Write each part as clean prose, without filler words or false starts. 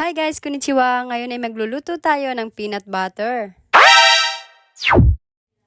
Hi guys, konnichiwa. Ngayon ay magluluto tayo ng peanut butter.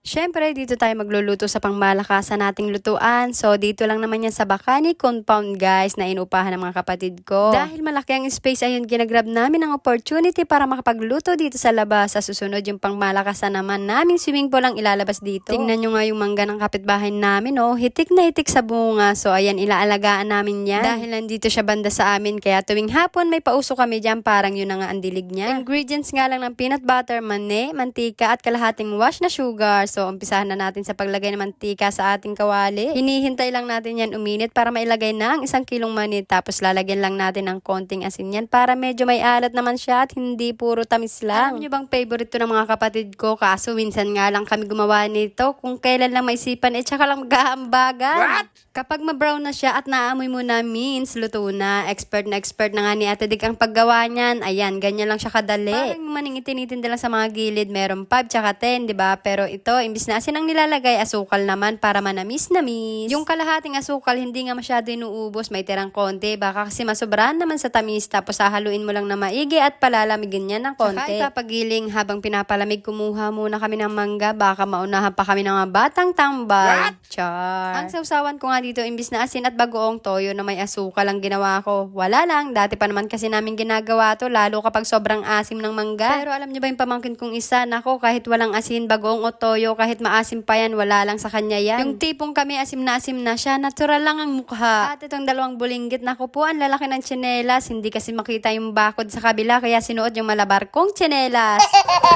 Siyempre, dito tayo magluluto sa pangmalakasan nating lutuan. So, dito lang naman yan sa Bacani Compound, guys, na inupahan ng mga kapatid ko. Dahil malaki ang space, ayun, ginagrab namin ang opportunity para makapagluto dito sa labas. Sa susunod, yung pangmalakasan naman namin, swimming pool ang ilalabas dito. Tingnan nyo nga yung mangga ng kapitbahay namin, oh. Hitik na hitik sa bunga. So, ayan, ilaalagaan namin yan. Dahil nandito siya banda sa amin, kaya tuwing hapon may pauso kami dyan, parang yun na nga ang dilig niya. Ingredients nga lang ng peanut butter, mani, mantika, at kalahating wash na sugar. So, umpisahan na natin sa paglagay ng mantika sa ating kawali. Hinihintay lang natin yan uminit para mailagay na ang 1 kilong mani. Tapos lalagyan lang natin ng konting asin yan para medyo may alat naman siya at hindi puro tamis lang. Alam nyo bang favorite to ng mga kapatid ko? Kaso minsan nga lang kami gumawa nito. Kung kailan lang maisipan, tsaka lang mag-aambagan. What? Kapag ma-brown na siya at naamoy mo na, means luto na. Expert na nga ni Ate Dik ang paggawa niyan. Ayan, ganyan lang siya kadali. Parang maning itinitinda lang sa mga gilid. Meron 5 tsaka 10, di ba? Pero ito, imbis na asin ang nilalagay, asukal naman para manamis-namis. Yung kalahating asukal, hindi nga masyado inuubos. May tirang konti. Baka kasi masobrahan naman sa tamis. Tapos hahaluin mo lang na maigi at palalamigin niya ng konti. Saka ipapagiling habang pinapalamig, kumuha muna kami ng mangga. Baka maunahan pa kami ng mga batang tambay. What? Char. Ang sausawan ko nga dito, imbis na asin at bagoong toyo na may asukal ang ginawa ko. Wala lang, dati pa naman kasi namin ginagawa to, lalo kapag sobrang asim ng mangga. Pero alam niyo ba yung pamangkin kong isa, nako, kahit walang asin, bagoong o toyo, kahit maasim pa yan, wala lang sa kanya yan. Yung tipong kami asim na siya, natural lang ang mukha. At itong dalawang bulinggit, nako po, ang lalaki ng tsinelas, hindi kasi makita yung bakod sa kabila, kaya sinuot yung malabar kong tsinelas.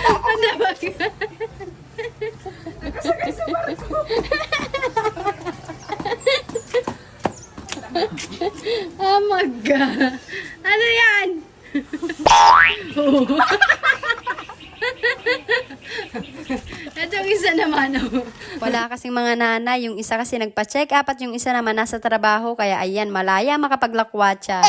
Ano ba? Oh my God! Ano yan? Itong isa naman, oh. Wala kasing mga nanay. Yung isa kasi nagpa-check up at yung isa naman nasa trabaho. Kaya ayan, malaya makapaglakwatsa.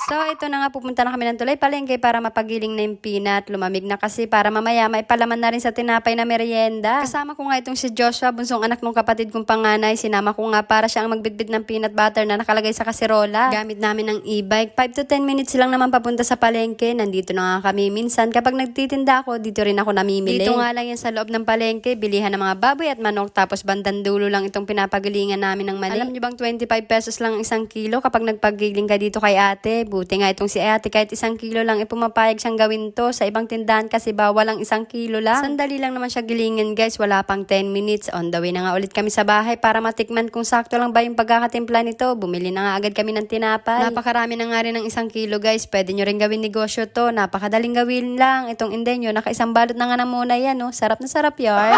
So, ito na nga, pupunta na kami ng tulay palengke para mapagiling na yung peanut. Lumamig na kasi para mamaya may palaman na rin sa tinapay na merienda. Kasama ko nga itong si Joshua, bunsong anak ng kapatid kong panganay. Sinama ko nga para siya ang magbitbit ng peanut butter na nakalagay sa kaserola. Gamit namin ng e-bike. 5 to 10 minutes lang naman papunta sa palengke. Nandito na nga kami. Minsan, kapag nagtitinda ako, dito rin ako namimili. Dito nga lang yan sa loob ng palengke, bilihan ng mga baboy at manok. Tapos bandang dulo lang itong pinapagilingan namin ng mani. Alam niyo bang 25 pesos lang 1 kilo kapag nagpagiling ka dito kay ate? Buti nga itong si ate, kahit 1 kilo lang, pumapayag siyang gawin to. Sa ibang tindahan kasi bawal lang 1 kilo lang. Sandali lang naman siya gilingin, guys. Wala pang 10 minutes. On the way na nga ulit kami sa bahay para matikman kung sakto lang ba yung pagkakatimpla nito. Bumili na nga agad kami ng tinapay. Napakarami na nga rin ng 1 kilo, guys. Pwede nyo rin gawin negosyo to. Napakadaling gawin lang. Itong indenyo, naka-1 balot na nga na muna yan, no? Sarap na sarap yarn.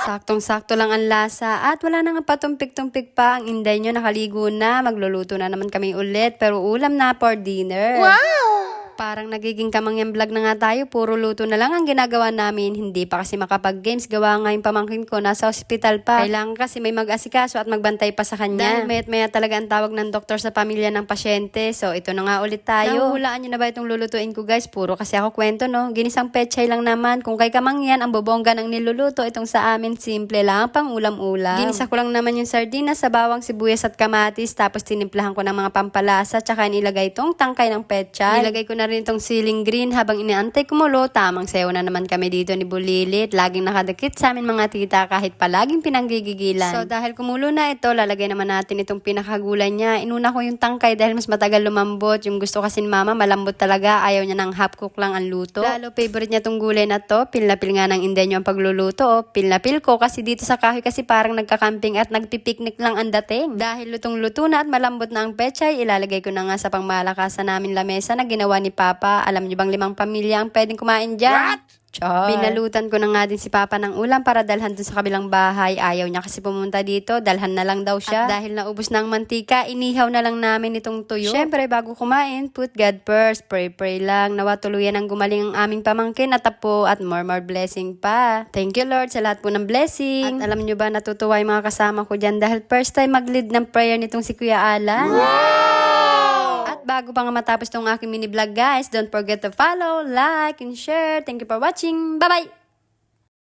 Saktong-sakto lang ang lasa at wala na nga patumpik-tumpik pa ang inday nyo, nakaligo na, magluluto na naman kami ulit pero ulam na for dinner. Wow! Parang nagiging kamangyang vlog na nga tayo, puro luto na lang ang ginagawa namin, hindi pa kasi makapag-games, gawa nga yung pamangkin ko, nasa hospital pa. Kailangan kasi may mag-asikaso at magbantay pa sa kanya. Dahil mayat-maya talaga ang tawag ng doktor sa pamilya ng pasyente, so ito na nga ulit tayo. Nahuhulaan nyo na ba itong lulutuin ko, guys? Puro kasi ako kwento, no? Ginisang pechay lang naman, kung kay kamangyan, ang bobongga ng niluluto, itong sa amin, simple lang, pang ulam-ulam. Ginisa ko lang naman yung sardinas sa bawang, sibuyas at kamatis, tapos tinimplahan ko ng mga pampalasa, tsaka nilagay itong tangkay ng pechay. Nilagay ko na rin itong siling green habang inaantay kumulo. Tamang sayo na naman kami dito ni Bulilit. Laging nakadikit sa amin mga tita kahit palaging pinanggigigilan. So dahil kumulo na ito, lalagay naman natin itong pinakagulay niya. Inuna ko yung tangkay dahil mas matagal lumambot. Yung gusto kasi ni mama, malambot talaga. Ayaw niya ng half cook lang ang luto. Lalo favorite niya itong gulay na to. Pilnapil nga ng indenyo ang pagluluto. Oh. Pilnapil ko kasi dito sa kahoy kasi parang nagkakamping at nagpipiknik lang ang dating. Dahil lutong-luto na at malambot na ang pechay, ilalagay ko na nga sa pangmalakasan namin lamesa na ginawa ni Papa. Alam niyo bang 5 pamilya ang pwedeng kumain dyan? What? Char. Binalutan ko na nga din si Papa ng ulam para dalhan dun sa kabilang bahay. Ayaw niya kasi pumunta dito, dalhan na lang daw siya. At dahil naubos na ang mantika, inihaw na lang namin itong tuyo. Syempre, bago kumain, put God first, pray lang. Nawa tuluyan ang gumaling ang aming pamangkin at apo at more blessing pa. Thank you Lord sa lahat po ng blessing. At alam niyo ba, natutuwa yung mga kasama ko dyan dahil first time mag-lead ng prayer nitong si Kuya Alan. Wow! Bago pa nga matapos tong aking mini vlog, guys, don't forget to follow, like, and share. Thank you for watching. Bye-bye!